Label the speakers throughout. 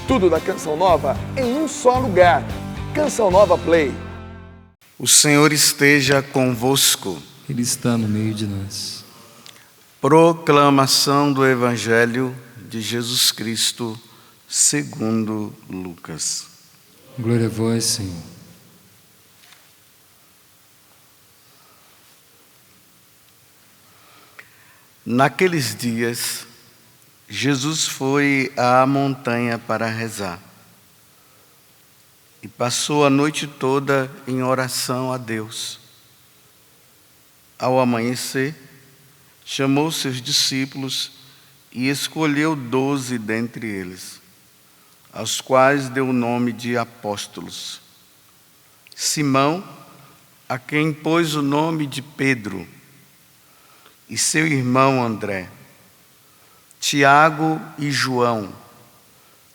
Speaker 1: Tudo da Canção Nova em um só lugar. Canção Nova Play.
Speaker 2: O Senhor esteja convosco.
Speaker 3: Ele está no meio de nós.
Speaker 2: Proclamação do Evangelho de Jesus Cristo segundo Lucas.
Speaker 3: Glória a vós, Senhor.
Speaker 2: Naqueles dias, Jesus foi à montanha para rezar e passou a noite toda em oração a Deus. Ao amanhecer, chamou seus discípulos e escolheu 12 dentre eles, aos quais deu o nome de apóstolos. Simão, a quem pôs o nome de Pedro, e seu irmão André, Tiago e João,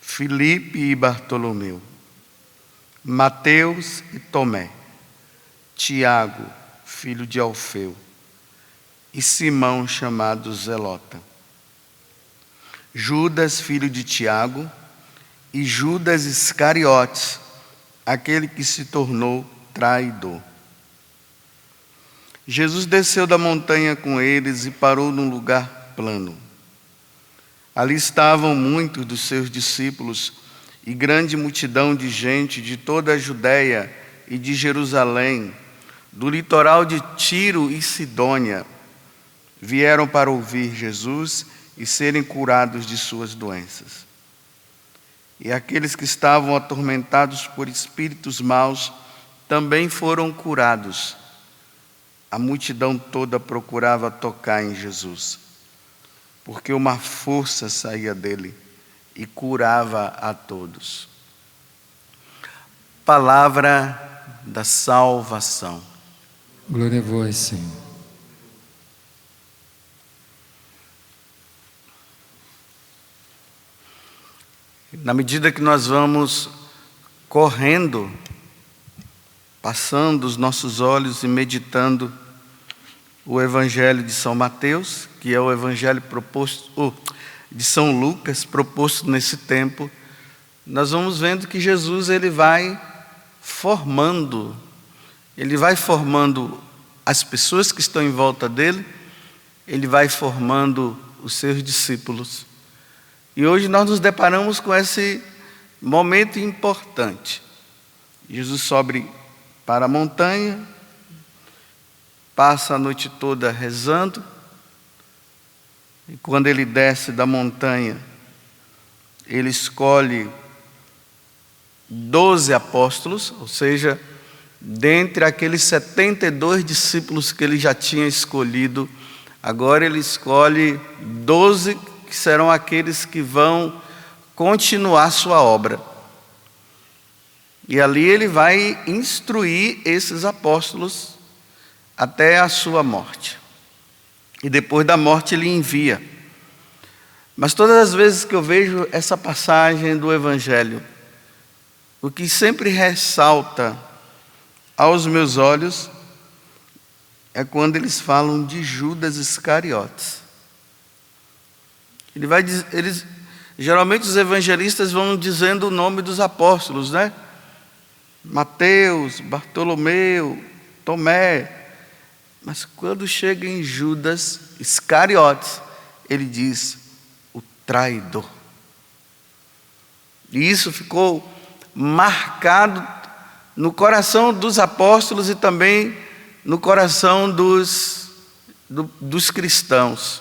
Speaker 2: Filipe e Bartolomeu, Mateus e Tomé, Tiago, filho de Alfeu, e Simão, chamado Zelota, Judas, filho de Tiago, e Judas Iscariotes, aquele que se tornou traidor. Jesus desceu da montanha com eles e parou num lugar plano. Ali estavam muitos dos seus discípulos e grande multidão de gente de toda a Judéia e de Jerusalém, do litoral de Tiro e Sidônia, vieram para ouvir Jesus e serem curados de suas doenças. E aqueles que estavam atormentados por espíritos maus também foram curados. A multidão toda procurava tocar em Jesus, porque uma força saía dele e curava a todos. Palavra da salvação.
Speaker 3: Glória a vós, Senhor.
Speaker 2: Na medida que nós vamos correndo, passando os nossos olhos e meditando o Evangelho de São Mateus, que é o Evangelho proposto, de São Lucas, proposto nesse tempo, nós vamos vendo que Jesus ele vai formando as pessoas que estão em volta dele, ele vai formando os seus discípulos. E hoje nós nos deparamos com esse momento importante. Jesus sobe para a montanha, passa a noite toda rezando, e quando ele desce da montanha, ele escolhe 12 apóstolos, ou seja, dentre aqueles 72 discípulos que ele já tinha escolhido, agora ele escolhe 12 que serão aqueles que vão continuar sua obra. E ali ele vai instruir esses apóstolos até a sua morte. E depois da morte ele envia. Mas todas as vezes que eu vejo essa passagem do Evangelho, o que sempre ressalta aos meus olhos é quando eles falam de Judas Iscariotes. Geralmente os evangelistas vão dizendo o nome dos apóstolos, né? Mateus, Bartolomeu, Tomé. Mas quando chega em Judas Iscariotes, ele diz, o traidor. E isso ficou marcado no coração dos apóstolos e também no coração dos cristãos.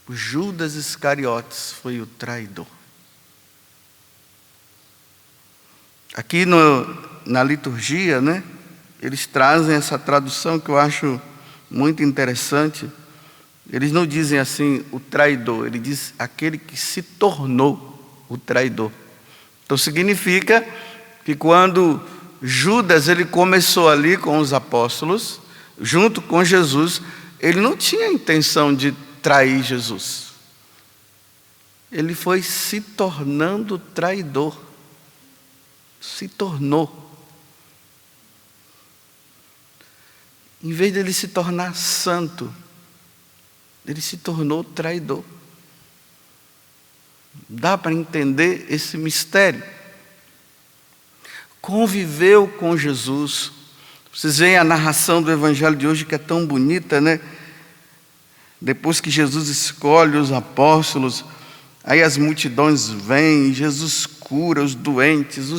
Speaker 2: O Judas Iscariotes foi o traidor. Aqui na liturgia, né? Eles trazem essa tradução que eu acho muito interessante. Eles não dizem assim, o traidor. Ele diz aquele que se tornou o traidor. Então significa que quando Judas ele começou ali com os apóstolos, junto com Jesus, ele não tinha a intenção de trair Jesus. Ele foi se tornando traidor. Se tornou. Em vez de ele se tornar santo, ele se tornou traidor. Dá para entender esse mistério. Conviveu com Jesus. Vocês veem a narração do evangelho de hoje que é tão bonita, né? Depois que Jesus escolhe os apóstolos, aí as multidões vêm, Jesus cura os doentes,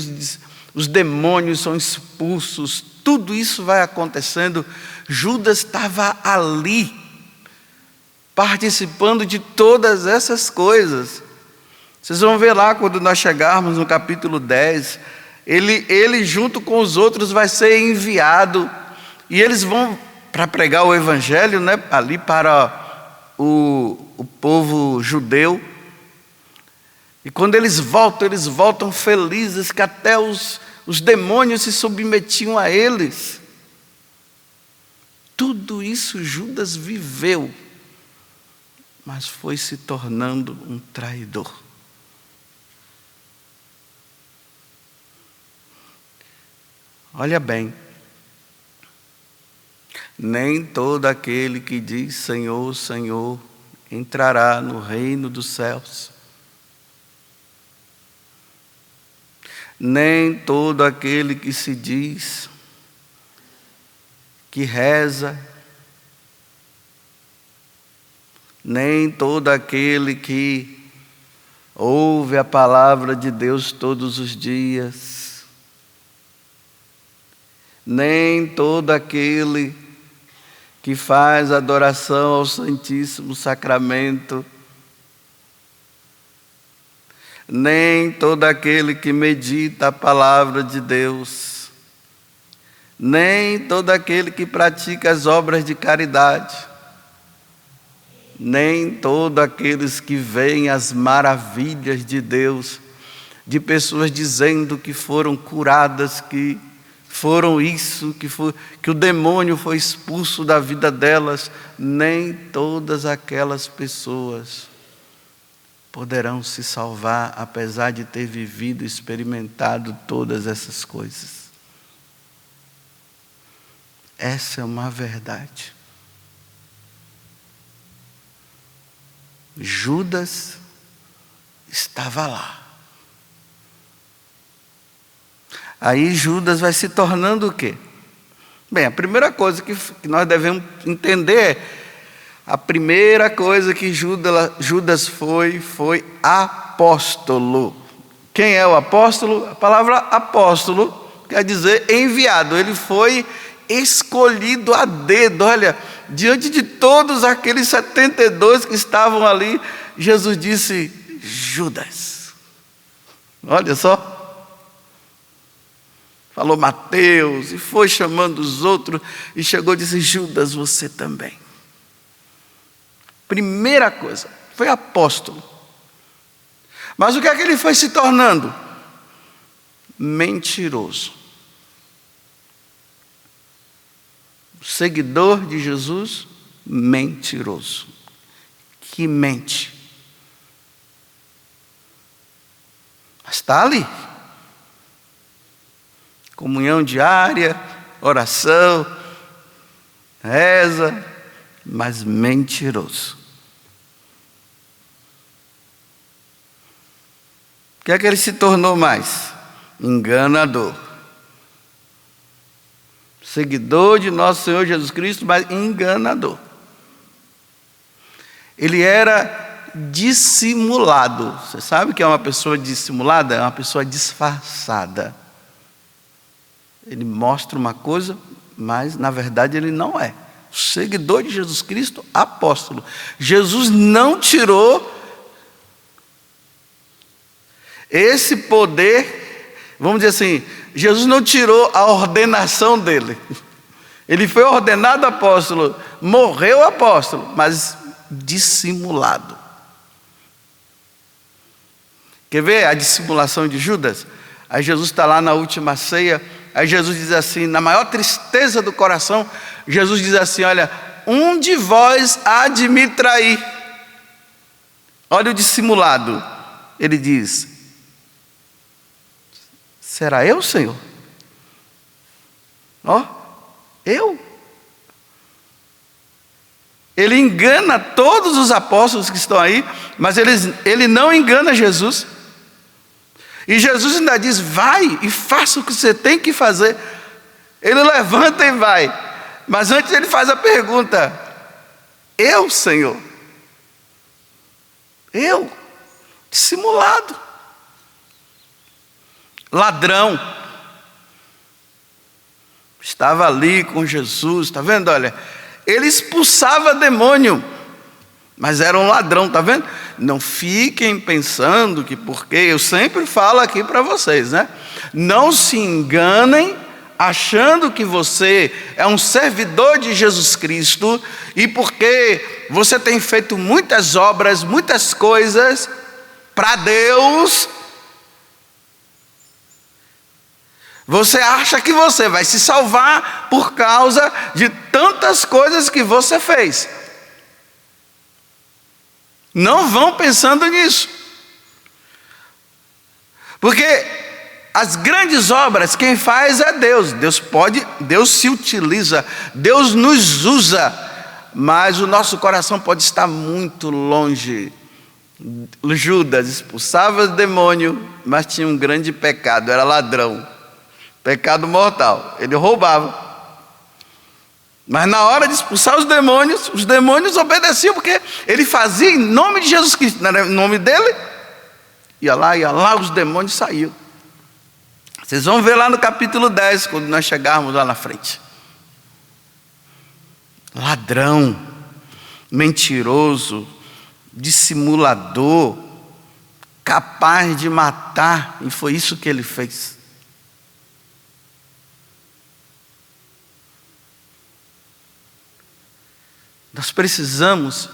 Speaker 2: os demônios são expulsos, tudo isso vai acontecendo. Judas estava ali, participando de todas essas coisas. Vocês vão ver lá quando nós chegarmos no capítulo 10, ele junto com os outros vai ser enviado, e eles vão para pregar o evangelho, né, ali para o povo judeu. E quando eles voltam felizes, que até os demônios se submetiam a eles. Tudo isso Judas viveu, mas foi se tornando um traidor. Olha bem, nem todo aquele que diz Senhor, Senhor, entrará no reino dos céus. Nem todo aquele que se diz, que reza, nem todo aquele que ouve a palavra de Deus todos os dias, nem todo aquele que faz adoração ao Santíssimo Sacramento, nem todo aquele que medita a palavra de Deus, nem todo aquele que pratica as obras de caridade, nem todos aqueles que veem as maravilhas de Deus, de pessoas dizendo que foram curadas, que foram isso, que o demônio foi expulso da vida delas, nem todas aquelas pessoas poderão se salvar, apesar de ter vivido e experimentado todas essas coisas. Essa é uma verdade. Judas estava lá. Aí Judas vai se tornando o quê? Bem, a primeira coisa que nós devemos entender é, a primeira coisa que Judas foi apóstolo. Quem é o apóstolo? A palavra apóstolo quer dizer enviado. Ele foi escolhido a dedo. Olha, diante de todos aqueles 72 que estavam ali, Jesus disse, Judas. Olha só. Falou Mateus, e foi chamando os outros, e chegou e disse, Judas, você também. Primeira coisa, foi apóstolo. Mas o que é que ele foi se tornando? Mentiroso. Seguidor de Jesus, mentiroso. Que mente. Mas está ali. Comunhão diária, oração, reza, mas mentiroso. O que é que ele se tornou mais? Enganador. Seguidor de nosso Senhor Jesus Cristo, mas enganador. Ele era dissimulado. Você sabe o que é uma pessoa dissimulada? É uma pessoa disfarçada. Ele mostra uma coisa, mas na verdade ele não é. Seguidor de Jesus Cristo, apóstolo. Jesus não tirou esse poder, vamos dizer assim, Jesus não tirou a ordenação dele. Ele foi ordenado apóstolo, morreu apóstolo, mas dissimulado. Quer ver a dissimulação de Judas? Aí Jesus está lá na última ceia, aí Jesus diz assim, na maior tristeza do coração, Jesus diz assim, olha, um de vós há de me trair. Olha o dissimulado. Ele diz, será eu, Senhor? Ó, eu? Ele engana todos os apóstolos que estão aí, mas ele não engana Jesus. E Jesus ainda diz: vai e faça o que você tem que fazer. Ele levanta e vai. Mas antes ele faz a pergunta: eu, Senhor? Eu? Dissimulado. Ladrão. Estava ali com Jesus, está vendo? Olha, ele expulsava demônio, mas era um ladrão, está vendo? Não fiquem pensando que porque, eu sempre falo aqui para vocês, né? Não se enganem achando que você é um servidor de Jesus Cristo e porque você tem feito muitas obras, muitas coisas para Deus, você acha que você vai se salvar por causa de tantas coisas que você fez. Não vão pensando nisso. Porque as grandes obras quem faz é Deus. Deus se utiliza, Deus nos usa, mas o nosso coração pode estar muito longe. Judas expulsava o demônio, mas tinha um grande pecado, era ladrão. Pecado mortal, ele roubava. Mas na hora de expulsar os demônios obedeciam, porque ele fazia em nome de Jesus Cristo, não era em nome dele. Ia lá, os demônios saíam. Vocês vão ver lá no capítulo 10, quando nós chegarmos lá na frente. Ladrão, mentiroso, dissimulador, capaz de matar, e foi isso que ele fez. Nós precisamos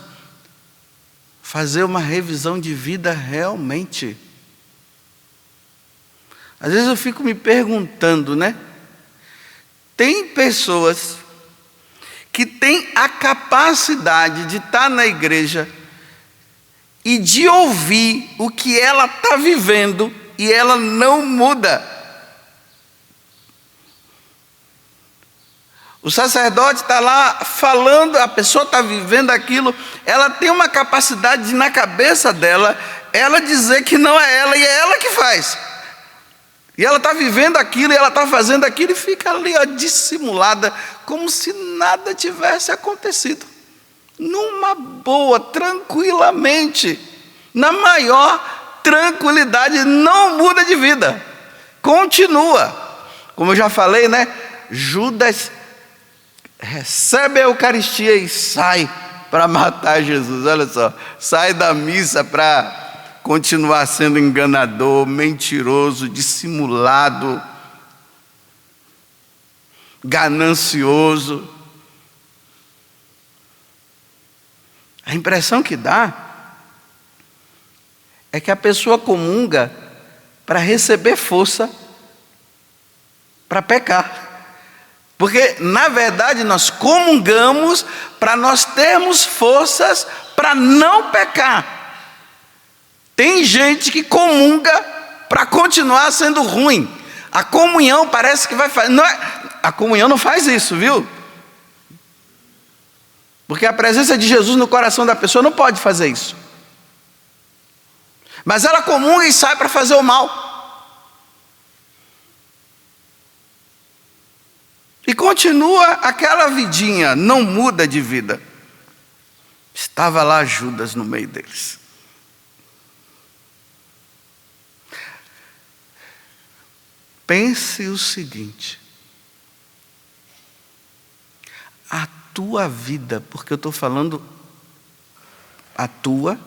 Speaker 2: fazer uma revisão de vida realmente. Às vezes eu fico me perguntando, né? Tem pessoas que têm a capacidade de estar na igreja e de ouvir o que ela está vivendo e ela não muda. O sacerdote está lá falando, a pessoa está vivendo aquilo, ela tem uma capacidade de, na cabeça dela, ela dizer que não é ela e é ela que faz. E ela está vivendo aquilo, e ela está fazendo aquilo, e fica ali dissimulada, como se nada tivesse acontecido. Numa boa, tranquilamente, na maior tranquilidade, não muda de vida. Continua. Como eu já falei, né? Judas recebe a Eucaristia e sai para matar Jesus. Olha só, sai da missa para continuar sendo enganador, mentiroso, dissimulado, ganancioso. A impressão que dá é que a pessoa comunga para receber força para pecar. Porque, na verdade, nós comungamos para nós termos forças para não pecar. Tem gente que comunga para continuar sendo ruim. A comunhão parece que vai fazer. A comunhão não faz isso, viu? Porque a presença de Jesus no coração da pessoa não pode fazer isso. Mas ela comunga e sai para fazer o mal. E continua aquela vidinha, não muda de vida. Estava lá Judas no meio deles. Pense o seguinte: a tua vida, porque eu estou falando a tua,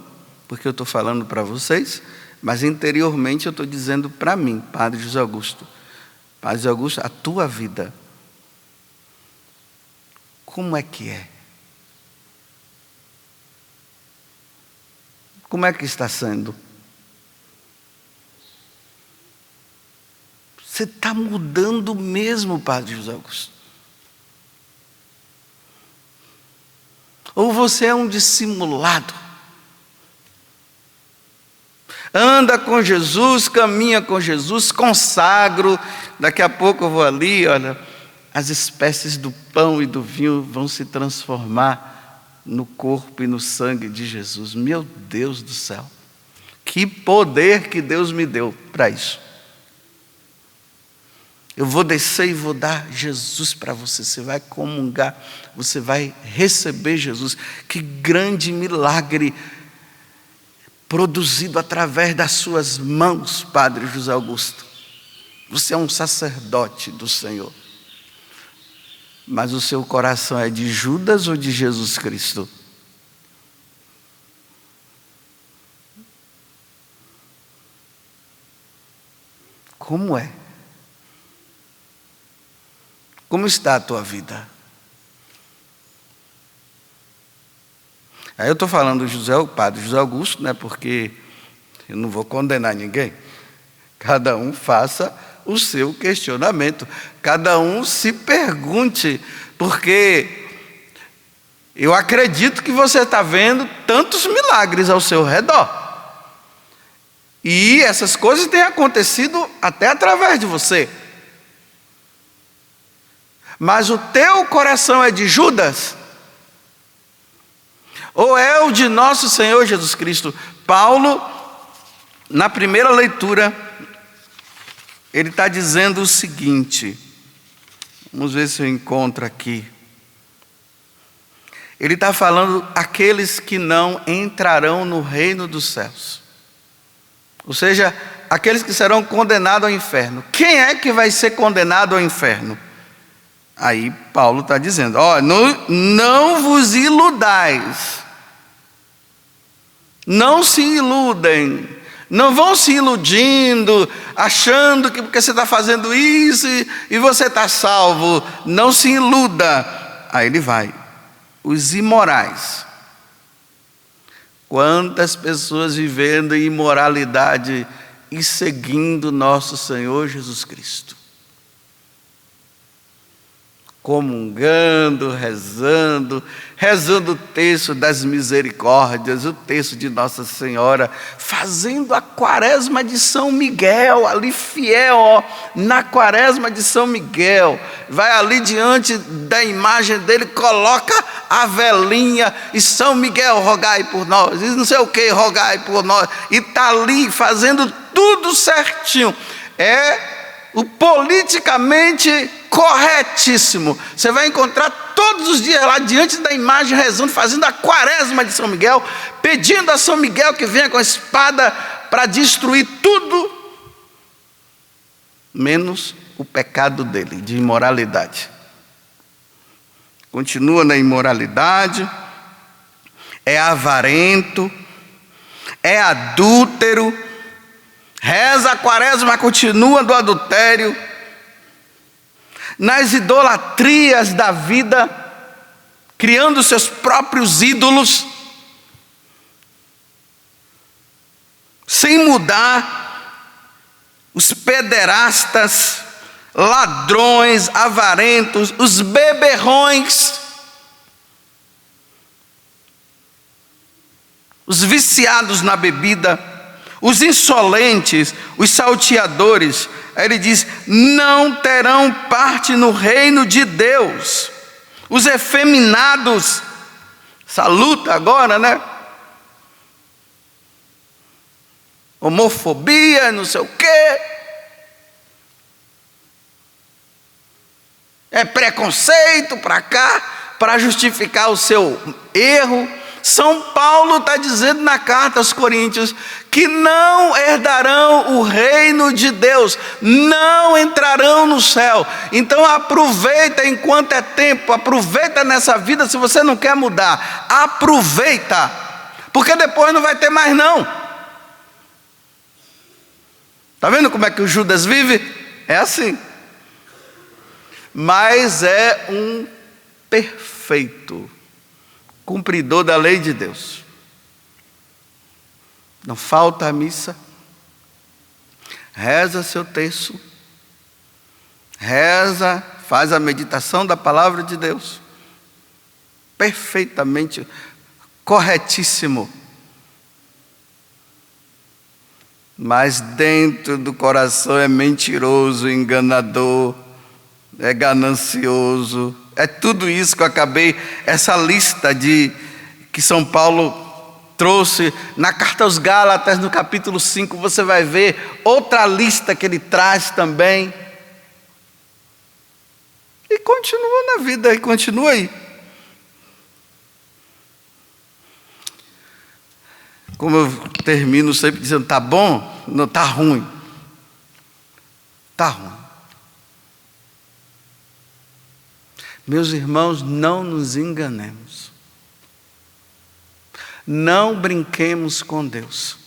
Speaker 2: porque eu estou falando para vocês, mas interiormente eu estou dizendo para mim, Padre José Augusto. Padre José Augusto, a tua vida, como é que é? Como é que está sendo? Você está mudando mesmo, Padre José Augusto? Ou você é um dissimulado? Anda com Jesus, caminha com Jesus, consagro. Daqui a pouco eu vou ali, olha, as espécies do pão e do vinho vão se transformar no corpo e no sangue de Jesus. Meu Deus do céu, que poder que Deus me deu para isso. Eu vou descer e vou dar Jesus para você. Você vai comungar, você vai receber Jesus. Que grande milagre produzido através das suas mãos, Padre José Augusto. Você é um sacerdote do Senhor. Mas o seu coração é de Judas ou de Jesus Cristo? Como é? Como está a tua vida? Aí eu estou falando do Padre José Augusto, né, porque eu não vou condenar ninguém. Cada um faça o seu questionamento. Cada um se pergunte, porque eu acredito que você está vendo tantos milagres ao seu redor. E essas coisas têm acontecido até através de você. Mas o teu coração é de Judas? Ou é o de nosso Senhor Jesus Cristo? Paulo, na primeira leitura, ele está dizendo o seguinte. Vamos ver se eu encontro aqui. Ele está falando aqueles que não entrarão no reino dos céus. Ou seja, aqueles que serão condenados ao inferno. Quem é que vai ser condenado ao inferno? Aí Paulo está dizendo, não vos iludais. Não se iludem. Não vão se iludindo, achando que porque você está fazendo isso e você está salvo. Não se iluda. Aí ele vai. Os imorais. Quantas pessoas vivendo em imoralidade e seguindo nosso Senhor Jesus Cristo. Comungando, rezando o texto das misericórdias, o texto de Nossa Senhora, fazendo a quaresma de São Miguel, ali fiel, na quaresma de São Miguel, vai ali diante da imagem dele, coloca a velinha, e São Miguel, rogai por nós, e não sei o que, rogai por nós, e está ali fazendo tudo certinho, o politicamente corretíssimo. Você vai encontrar todos os dias lá diante da imagem rezando, fazendo a quaresma de São Miguel, pedindo a São Miguel que venha com a espada para destruir tudo, menos o pecado dele, de imoralidade. Continua na imoralidade, é avarento, é adúltero, reza a quaresma, continua do adultério, nas idolatrias da vida, criando seus próprios ídolos, sem mudar, os pederastas, ladrões, avarentos, os beberrões, os viciados na bebida, os insolentes, os salteadores. Aí ele diz, não terão parte no reino de Deus. Os efeminados, essa luta agora, né? Homofobia, não sei o quê. É preconceito para cá, para justificar o seu erro. São Paulo está dizendo na carta aos Coríntios que não herdarão o reino de Deus, não entrarão no céu. Então aproveita enquanto é tempo, aproveita nessa vida. Se você não quer mudar, aproveita, porque depois não vai ter mais não. Está vendo como é que o Judas vive? É assim. Mas é um perfeito cumpridor da lei de Deus. Não falta a missa, reza seu terço, reza, faz a meditação da palavra de Deus, perfeitamente, corretíssimo. Mas dentro do coração é mentiroso, enganador, é ganancioso. É tudo isso que eu acabei, essa lista de que São Paulo trouxe na carta aos Gálatas, no capítulo 5, você vai ver outra lista que ele traz também. E continua na vida, e continua aí. Como eu termino sempre dizendo, tá bom? Não, tá ruim. Tá ruim. Meus irmãos, não nos enganemos. Não brinquemos com Deus.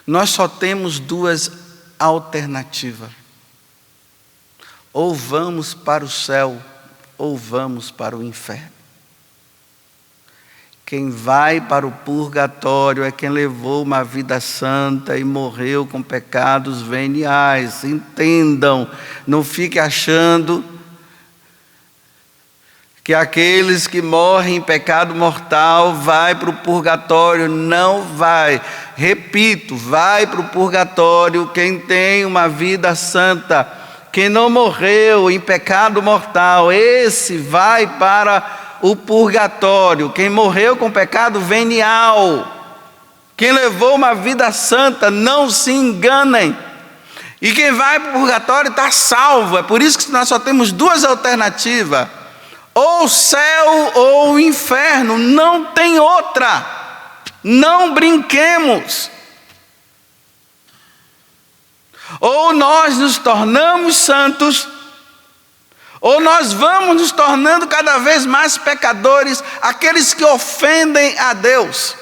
Speaker 2: Nós só temos duas alternativas. Ou vamos para o céu, ou vamos para o inferno. Quem vai para o purgatório é quem levou uma vida santa e morreu com pecados veniais. Entendam, não fique achando que aqueles que morrem em pecado mortal vai para o purgatório. Não vai. Repito, vai para o purgatório quem tem uma vida santa. Quem não morreu em pecado mortal, esse vai para o purgatório. Quem morreu com pecado venial, quem levou uma vida santa, não se enganem. E quem vai para o purgatório está salvo. É por isso que nós só temos duas alternativas: ou o céu ou o inferno. Não tem outra. Não brinquemos. Ou nós nos tornamos santos, ou nós vamos nos tornando cada vez mais pecadores, aqueles que ofendem a Deus.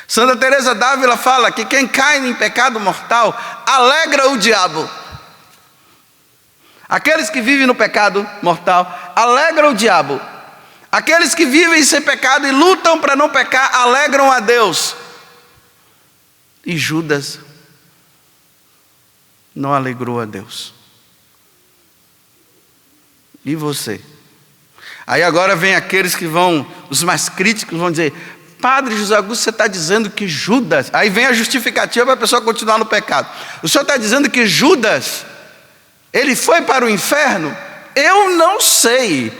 Speaker 2: Santa Teresa d'Ávila fala que quem cai em pecado mortal alegra o diabo. Aqueles que vivem no pecado mortal alegram o diabo. Aqueles que vivem sem pecado e lutam para não pecar alegram a Deus. E Judas não alegrou a Deus. E você? Aí agora vem aqueles que vão, os mais críticos vão dizer: Padre José Augusto, você está dizendo que Judas... Aí vem a justificativa para a pessoa continuar no pecado. O senhor está dizendo que Judas, ele foi para o inferno? Eu não sei.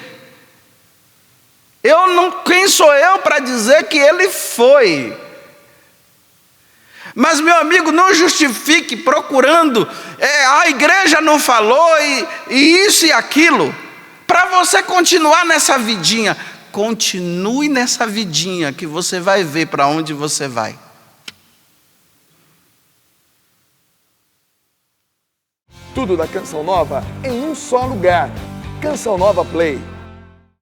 Speaker 2: Quem sou eu para dizer que ele foi? Mas, meu amigo, não justifique procurando, a igreja não falou e isso e aquilo, para você continuar nessa vidinha. Continue nessa vidinha que você vai ver para onde você vai.
Speaker 1: Tudo da Canção Nova em um só lugar. Canção Nova Play.